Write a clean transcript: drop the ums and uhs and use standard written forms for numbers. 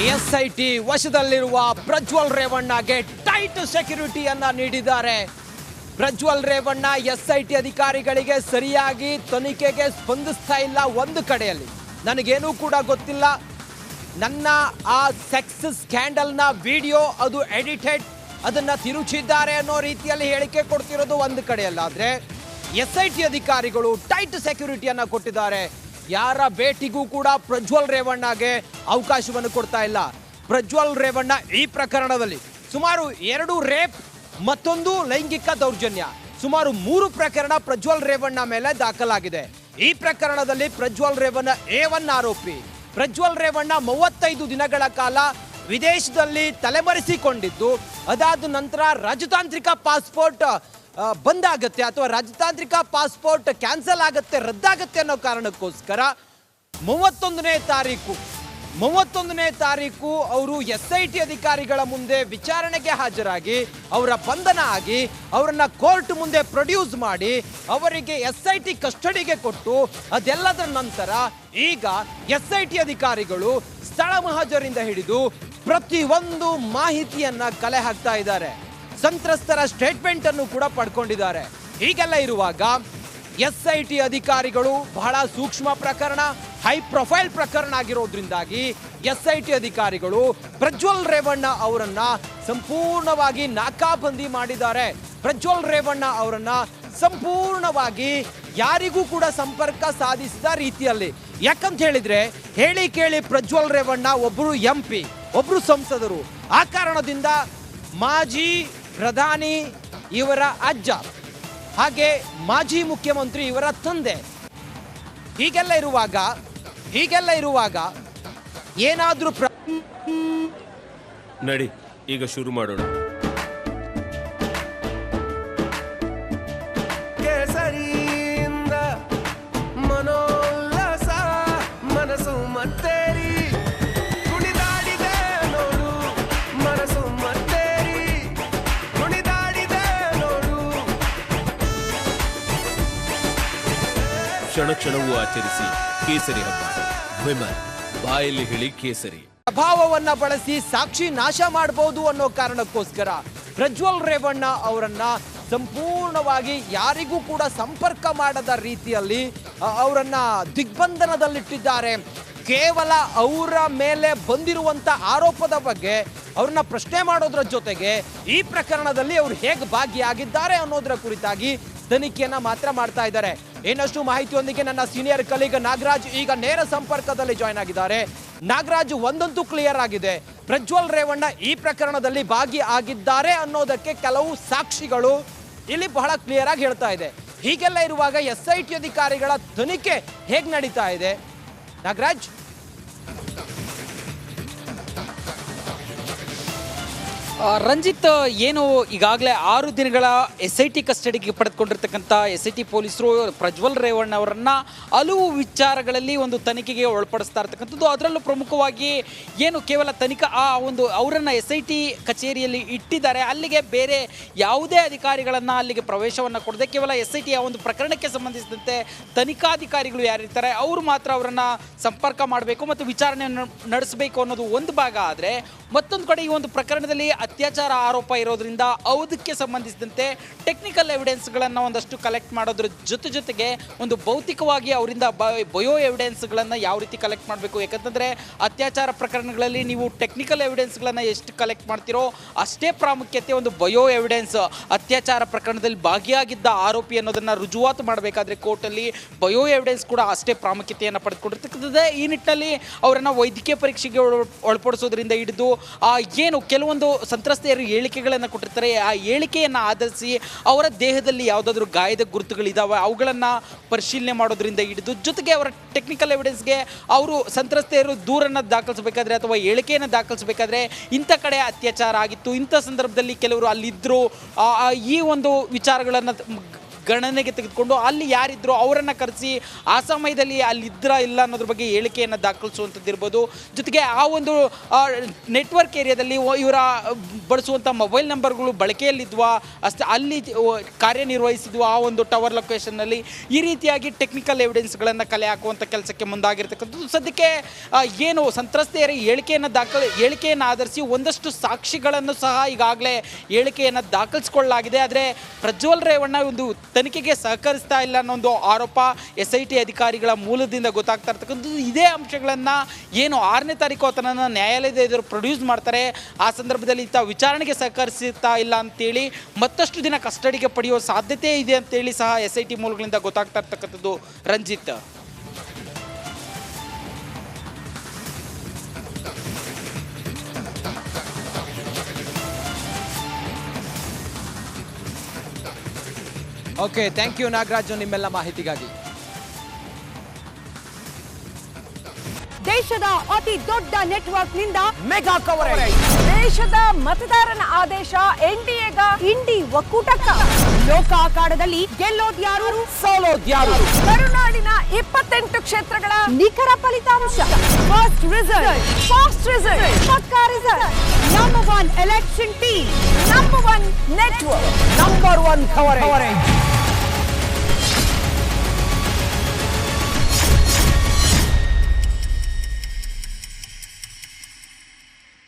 SIT ವಶದಲ್ಲಿರುವ Prajwal ರೇವಣ್ಣಗೆ tight ಸೆಕ್ಯೂರಿಟಿಯನ್ನ ನೀಡಿದ್ದಾರೆ. Prajwal Revanna SIT ಅಧಿಕಾರಿಗಳಿಗೆ ಸರಿಯಾಗಿ ತನಿಖೆಗೆ ಸ್ಪಂದಿಸ್ತಾ ಇಲ್ಲ. ಒಂದು ಕಡೆಯಲ್ಲಿ ನನಗೇನೂ ಕೂಡ ಗೊತ್ತಿಲ್ಲ, ನನ್ನ ಆ ಸೆಕ್ಸ್ ಸ್ಕ್ಯಾಂಡಲ್ನ ವಿಡಿಯೋ ಅದು ಎಡಿಟೆಡ್, ಅದನ್ನ ತಿರುಚಿದ್ದಾರೆ ಅನ್ನೋ ರೀತಿಯಲ್ಲಿ ಹೇಳಿಕೆ ಕೊಡ್ತಿರೋದು ಒಂದು ಕಡೆಯಲ್ಲಾದ್ರೆ, ಎಸ್ಐಟಿ ಅಧಿಕಾರಿಗಳು ಟೈಟ್ ಸೆಕ್ಯೂರಿಟಿಯನ್ನ ಕೊಟ್ಟಿದ್ದಾರೆ. ಯಾರ ಭೇಟಿಗೂ ಕೂಡ ಪ್ರಜ್ವಲ್ ರೇವಣ್ಣಗೆ ಅವಕಾಶವನ್ನು ಕೊಡ್ತಾ ಇಲ್ಲ. ಪ್ರಜ್ವಲ್ ರೇವಣ್ಣ ಈ ಪ್ರಕರಣದಲ್ಲಿ ಸುಮಾರು 2 ರೇಪ್, ಮತ್ತೊಂದು ಲೈಂಗಿಕ ದೌರ್ಜನ್ಯ, ಸುಮಾರು 3 ಪ್ರಕರಣ ಪ್ರಜ್ವಲ್ ರೇವಣ್ಣ ಮೇಲೆ ದಾಖಲಾಗಿದೆ. ಈ ಪ್ರಕರಣದಲ್ಲಿ ಪ್ರಜ್ವಲ್ ರೇವಣ್ಣ A1 ಆರೋಪಿ. ಪ್ರಜ್ವಲ್ ರೇವಣ್ಣ 35 ದಿನಗಳ ಕಾಲ ವಿದೇಶದಲ್ಲಿ ತಲೆಮರೆಸಿಕೊಂಡಿದ್ದು, ಅದಾದ ನಂತರ ರಾಜತಾಂತ್ರಿಕ ಪಾಸ್ಪೋರ್ಟ್ ಬಂದಾಗತ್ತೆ ಅಥವಾ ರಾಜತಾಂತ್ರಿಕ ಪಾಸ್ಪೋರ್ಟ್ ಕ್ಯಾನ್ಸಲ್ ಆಗತ್ತೆ, ರದ್ದಾಗತ್ತೆ ಅನ್ನೋ ಕಾರಣಕ್ಕೋಸ್ಕರ 31ನೇ ತಾರೀಕು ಅವರು SIT ಅಧಿಕಾರಿಗಳ ಮುಂದೆ ವಿಚಾರಣೆಗೆ ಹಾಜರಾಗಿ ಅವರ ಬಂಧನ ಆಗಿ ಅವರನ್ನ ಕೋರ್ಟ್ ಮುಂದೆ ಪ್ರೊಡ್ಯೂಸ್ ಮಾಡಿ ಅವರಿಗೆ SIT ಕಸ್ಟಡಿಗೆ ಕೊಟ್ಟು, ಅದೆಲ್ಲದರ ನಂತರ ಈಗ SIT ಅಧಿಕಾರಿಗಳು ಸ್ಥಳ ಮಹಜರಿಂದ ಹಿಡಿದು ಪ್ರತಿಯೊಂದು ಮಾಹಿತಿಯನ್ನ ಕಲೆ ಹಾಕ್ತಾ ಇದ್ದಾರೆ. ಸಂತ್ರಸ್ತರ ಸ್ಟೇಟ್ಮೆಂಟ್ ಅನ್ನು ಕೂಡ ಪಡ್ಕೊಂಡಿದ್ದಾರೆ. ಹೀಗೆಲ್ಲ ಇರುವಾಗ SIT ಅಧಿಕಾರಿಗಳು ಬಹಳ ಸೂಕ್ಷ್ಮ ಪ್ರಕರಣ, ಹೈ ಪ್ರೊಫೈಲ್ ಪ್ರಕರಣ ಆಗಿರೋದ್ರಿಂದಾಗಿ SIT ಅಧಿಕಾರಿಗಳು ಪ್ರಜ್ವಲ್ ರೇವಣ್ಣ ಅವರನ್ನ ಸಂಪೂರ್ಣವಾಗಿ ನಾಕಾಬಂದಿ ಮಾಡಿದ್ದಾರೆ. ಪ್ರಜ್ವಲ್ ರೇವಣ್ಣ ಅವರನ್ನ ಸಂಪೂರ್ಣವಾಗಿ ಯಾರಿಗೂ ಕೂಡ ಸಂಪರ್ಕ ಸಾಧಿಸಿದ ರೀತಿಯಲ್ಲಿ. ಯಾಕಂತ ಹೇಳಿದ್ರೆ ಹೇಳಿ ಕೇಳಿ ಪ್ರಜ್ವಲ್ ರೇವಣ್ಣ ಒಬ್ಬರು MP, ಒಬ್ರು ಸಂಸದರು. ಆ ಕಾರಣದಿಂದ ಮಾಜಿ ಪ್ರಧಾನಿ ಇವರ ಅಜ್ಜ, ಹಾಗೆ ಮಾಜಿ ಮುಖ್ಯಮಂತ್ರಿ ಇವರ ತಂದೆ. ಹೀಗೆಲ್ಲ ಇರುವಾಗ ಏನಾದ್ರೂ ನಡಿ ಈಗ ಶುರು ಮಾಡೋಣ. ಕೇಸರಿಯಿಂದ ಮನೋಲ್ಲಾಸ ಮನಸ್ಸು ಮತ್ತೇರಿ ಕುಣಿದಾಡಿದೆ ನೋಡು, ಮನಸ್ಸು ಮತ್ತೇರಿ ಕುಣಿದಾಡಿದೆ ನೋಡು. ಕ್ಷಣ ಕ್ಷಣವೂ ಆಚರಿಸಿ ಕೇಸರಿ ಹಬ್ಬ. ವಿಮಲ್ ಬಾಯಲ್ಲಿ ಹೇಳಿ ಕೇಸರಿ. ಪ್ರಭಾವವನ್ನ ಬಳಸಿ ಸಾಕ್ಷಿ ನಾಶ ಮಾಡಬಹುದು ಅನ್ನೋ ಕಾರಣಕ್ಕೋಸ್ಕರ ಪ್ರಜ್ವಲ್ ರೇವಣ್ಣ ಅವರನ್ನ ಸಂಪೂರ್ಣವಾಗಿ ಯಾರಿಗೂ ಕೂಡ ಸಂಪರ್ಕ ಮಾಡದ ರೀತಿಯಲ್ಲಿ ಅವರನ್ನ ದಿಗ್ಬಂಧನದಲ್ಲಿಟ್ಟಿದ್ದಾರೆ. ಕೇವಲ ಅವರ ಮೇಲೆ ಬಂದಿರುವಂತ ಆರೋಪದ ಬಗ್ಗೆ ಅವ್ರನ್ನ ಪ್ರಶ್ನೆ ಮಾಡೋದ್ರ ಜೊತೆಗೆ ಈ ಪ್ರಕರಣದಲ್ಲಿ ಅವರು ಹೇಗೆ ಭಾಗಿಯಾಗಿದ್ದಾರೆ ಅನ್ನೋದರ ಕುರಿತಾಗಿ ತನಿಖೆಯನ್ನ ಮಾತ್ರ ಮಾಡ್ತಾ ಇದ್ದಾರೆ. ಇನ್ನಷ್ಟು ಮಾಹಿತಿಯೊಂದಿಗೆ ನನ್ನ ಸೀನಿಯರ್ ಕಲೀಗ್ ನಾಗರಾಜ್ ಈಗ ನೇರ ಸಂಪರ್ಕದಲ್ಲಿ ಜಾಯ್ನ್ ಆಗಿದ್ದಾರೆ. ನಾಗರಾಜ್, ಒಂದಂತೂ ಕ್ಲಿಯರ್ ಆಗಿದೆ, ಪ್ರಜ್ವಲ್ ರೇವಣ್ಣ ಈ ಪ್ರಕರಣದಲ್ಲಿ ಭಾಗಿಯಾಗಿದ್ದಾರೆ ಅನ್ನೋದಕ್ಕೆ ಕೆಲವು ಸಾಕ್ಷಿಗಳು ಇಲ್ಲಿ ಬಹಳ ಕ್ಲಿಯರ್ ಆಗಿ ಹೇಳ್ತಾ ಇದೆ. ಹೀಗೆಲ್ಲ ಇರುವಾಗ SIT ಅಧಿಕಾರಿಗಳ ತನಿಖೆ ಹೇಗೆ ನಡೀತಾ ಇದೆ ನಾಗರಾಜ್? ರಂಜಿತ್, ಏನು ಈಗಾಗಲೇ 6 ದಿನಗಳ SIT ಕಸ್ಟಡಿಗೆ ಪಡೆದುಕೊಂಡಿರ್ತಕ್ಕಂಥ SIT ಪೊಲೀಸರು ಪ್ರಜ್ವಲ್ ರೇವಣ್ಣ ಅವರನ್ನ ಹಲವು ವಿಚಾರಗಳಲ್ಲಿ ಒಂದು ತನಿಖೆಗೆ ಒಳಪಡಿಸ್ತಾ ಇರ್ತಕ್ಕಂಥದ್ದು. ಅದರಲ್ಲೂ ಪ್ರಮುಖವಾಗಿ ಏನು ಕೇವಲ ತನಿಖಾ ಅವರನ್ನು SIT ಕಚೇರಿಯಲ್ಲಿ ಇಟ್ಟಿದ್ದಾರೆ, ಅಲ್ಲಿಗೆ ಬೇರೆ ಯಾವುದೇ ಅಧಿಕಾರಿಗಳನ್ನು ಅಲ್ಲಿಗೆ ಪ್ರವೇಶವನ್ನು ಕೊಡದೆ ಕೇವಲ SIT ಆ ಒಂದು ಪ್ರಕರಣಕ್ಕೆ ಸಂಬಂಧಿಸಿದಂತೆ ತನಿಖಾಧಿಕಾರಿಗಳು ಯಾರಿರ್ತಾರೆ ಅವರು ಮಾತ್ರ ಅವರನ್ನು ಸಂಪರ್ಕ ಮಾಡಬೇಕು ಮತ್ತು ವಿಚಾರಣೆಯನ್ನು ನಡೆಸಬೇಕು ಅನ್ನೋದು ಒಂದು ಭಾಗ. ಆದರೆ ಮತ್ತೊಂದು ಕಡೆ ಈ ಒಂದು ಪ್ರಕರಣದಲ್ಲಿ ಅತ್ಯಾಚಾರ ಆರೋಪ ಇರೋದ್ರಿಂದ ಅದಕ್ಕೆ ಸಂಬಂಧಿಸಿದಂತೆ ಟೆಕ್ನಿಕಲ್ ಎವಿಡೆನ್ಸ್ಗಳನ್ನು ಒಂದಷ್ಟು ಕಲೆಕ್ಟ್ ಮಾಡೋದ್ರ ಜೊತೆಗೆ ಒಂದು ಭೌತಿಕವಾಗಿ ಅವರಿಂದ ಬಯೋ ಎವಿಡೆನ್ಸ್ಗಳನ್ನು ಯಾವ ರೀತಿ ಕಲೆಕ್ಟ್ ಮಾಡಬೇಕು. ಯಾಕಂತಂದರೆ ಅತ್ಯಾಚಾರ ಪ್ರಕರಣಗಳಲ್ಲಿ ನೀವು ಟೆಕ್ನಿಕಲ್ ಎವಿಡೆನ್ಸ್ಗಳನ್ನು ಎಷ್ಟು ಕಲೆಕ್ಟ್ ಮಾಡ್ತೀರೋ ಅಷ್ಟೇ ಪ್ರಾಮುಖ್ಯತೆ ಒಂದು ಬಯೋ ಎವಿಡೆನ್ಸ್. ಅತ್ಯಾಚಾರ ಪ್ರಕರಣದಲ್ಲಿ ಭಾಗಿಯಾಗಿದ್ದ ಆರೋಪಿ ಅನ್ನೋದನ್ನು ರುಜುವಾತು ಮಾಡಬೇಕಾದ್ರೆ ಕೋರ್ಟಲ್ಲಿ ಬಯೋ ಎವಿಡೆನ್ಸ್ ಕೂಡ ಅಷ್ಟೇ ಪ್ರಾಮುಖ್ಯತೆಯನ್ನು ಪಡೆದುಕೊಂಡಿರ್ತಕ್ಕಂಥದ್ದೇ. ಈ ನಿಟ್ಟಿನಲ್ಲಿ ಅವರನ್ನು ವೈದ್ಯಕೀಯ ಪರೀಕ್ಷೆಗೆ ಒಳಪಡಿಸೋದ್ರಿಂದ ಹಿಡಿದು ಏನು ಕೆಲವೊಂದು ಸಂತ್ರಸ್ತೆಯರು ಹೇಳಿಕೆಗಳನ್ನು ಕೊಟ್ಟಿರ್ತಾರೆ, ಆ ಹೇಳಿಕೆಯನ್ನು ಆಧರಿಸಿ ಅವರ ದೇಹದಲ್ಲಿ ಯಾವುದಾದ್ರೂ ಗಾಯದ ಗುರುತುಗಳಿದ್ದಾವೆ ಅವುಗಳನ್ನು ಪರಿಶೀಲನೆ ಮಾಡೋದ್ರಿಂದ ಹಿಡಿದು ಜೊತೆಗೆ ಅವರ ಟೆಕ್ನಿಕಲ್ ಎವಿಡೆನ್ಸ್ಗೆ ಅವರು ಸಂತ್ರಸ್ತೆಯರು ದೂರನ್ನು ದಾಖಲಿಸಬೇಕಾದ್ರೆ ಅಥವಾ ಹೇಳಿಕೆಯನ್ನು ದಾಖಲಿಸಬೇಕಾದ್ರೆ ಇಂಥ ಕಡೆ ಅತ್ಯಾಚಾರ ಆಗಿತ್ತು, ಇಂಥ ಸಂದರ್ಭದಲ್ಲಿ ಕೆಲವರು ಅಲ್ಲಿದ್ದರು, ಈ ಒಂದು ವಿಚಾರಗಳನ್ನು ಗಣನೆಗೆ ತೆಗೆದುಕೊಂಡು ಅಲ್ಲಿ ಯಾರಿದ್ರು ಅವರನ್ನು ಕರೆಸಿ ಆ ಸಮಯದಲ್ಲಿ ಅಲ್ಲಿದ್ರ ಇಲ್ಲ ಅನ್ನೋದ್ರ ಬಗ್ಗೆ ಹೇಳಿಕೆಯನ್ನು ದಾಖಲಿಸುವಂಥದ್ದು ಇರ್ಬೋದು. ಜೊತೆಗೆ ಆ ಒಂದು ನೆಟ್ವರ್ಕ್ ಏರಿಯಾದಲ್ಲಿ ಇವರ ಬಳಸುವಂಥ ಮೊಬೈಲ್ ನಂಬರ್ಗಳು ಬಳಕೆಯಲ್ಲಿದ್ವಾ, ಅಷ್ಟೇ ಅಲ್ಲಿ ಕಾರ್ಯನಿರ್ವಹಿಸಿದ್ವಾ ಆ ಒಂದು ಟವರ್ ಲೊಕೇಶನ್ನಲ್ಲಿ, ಈ ರೀತಿಯಾಗಿ ಟೆಕ್ನಿಕಲ್ ಎವಿಡೆನ್ಸ್ಗಳನ್ನು ಕಲೆ ಹಾಕುವಂಥ ಕೆಲಸಕ್ಕೆ ಮುಂದಾಗಿರ್ತಕ್ಕಂಥದ್ದು. ಸದ್ಯಕ್ಕೆ ಏನು ಸಂತ್ರಸ್ತೆಯರ ಹೇಳಿಕೆಯನ್ನು ಆಧರಿಸಿ ಒಂದಷ್ಟು ಸಾಕ್ಷಿಗಳನ್ನು ಸಹ ಈಗಾಗಲೇ ಹೇಳಿಕೆಯನ್ನು ದಾಖಲಿಸಿಕೊಳ್ಳಲಾಗಿದೆ. ಆದರೆ ಪ್ರಜ್ವಲ್ ರೇವಣ್ಣ ಒಂದು ತನಿಖೆಗೆ ಸಹಕರಿಸ್ತಾ ಇಲ್ಲ ಅನ್ನೋ ಒಂದು ಆರೋಪ SIT ಅಧಿಕಾರಿಗಳ ಮೂಲದಿಂದ ಗೊತ್ತಾಗ್ತಾ ಇರ್ತಕ್ಕಂಥದ್ದು. ಇದೇ ಅಂಶಗಳನ್ನು ಏನು 6ನೇ ತಾರೀಕು ಆತನನ್ನು ನ್ಯಾಯಾಲಯದ ಎದುರು ಪ್ರೊಡ್ಯೂಸ್ ಮಾಡ್ತಾರೆ, ಆ ಸಂದರ್ಭದಲ್ಲಿ ಈತ ವಿಚಾರಣೆಗೆ ಸಹಕರಿಸ್ತಾ ಇಲ್ಲ ಅಂತೇಳಿ ಮತ್ತಷ್ಟು ದಿನ ಕಸ್ಟಡಿಗೆ ಪಡೆಯುವ ಸಾಧ್ಯತೆ ಇದೆ ಅಂತೇಳಿ ಸಹ SIT ಮೂಲಗಳಿಂದ ಗೊತ್ತಾಗ್ತಾ ಇರ್ತಕ್ಕಂಥದ್ದು. Ranjit. Okay, thank you Nagaraju ನಿಮ್ಮೆಲ್ಲ ಮಾಹಿತಿಗಾಗಿ. ದೇಶದ ಅತಿ ದೊಡ್ಡ ನೆಟ್ವರ್ಕ್ ನಿಂದ ಮೆಗಾ ಕವರೇಜ್. ದೇಶದ ಮತದಾರನ ಆದೇಶ NDAಗ ಇಂಡಿ ಒಕ್ಕೂಟಕ್ಕ. ಲೋಕ ಅಖಾಡದಲ್ಲಿ ಗೆಲ್ಲೋದ್ಯಾರು ಸೋಲೋದ್ಯಾರು. ಕರುನಾಡಿನ 28 ಕ್ಷೇತ್ರಗಳ ನಿಖರ ಫಲಿತಾಂಶ. ಫಾಸ್ಟ್ ರಿಸಲ್ಟ್, ಪಕ್ಕಾ result. Number 1 election team, number 1 network, number 1 coverage.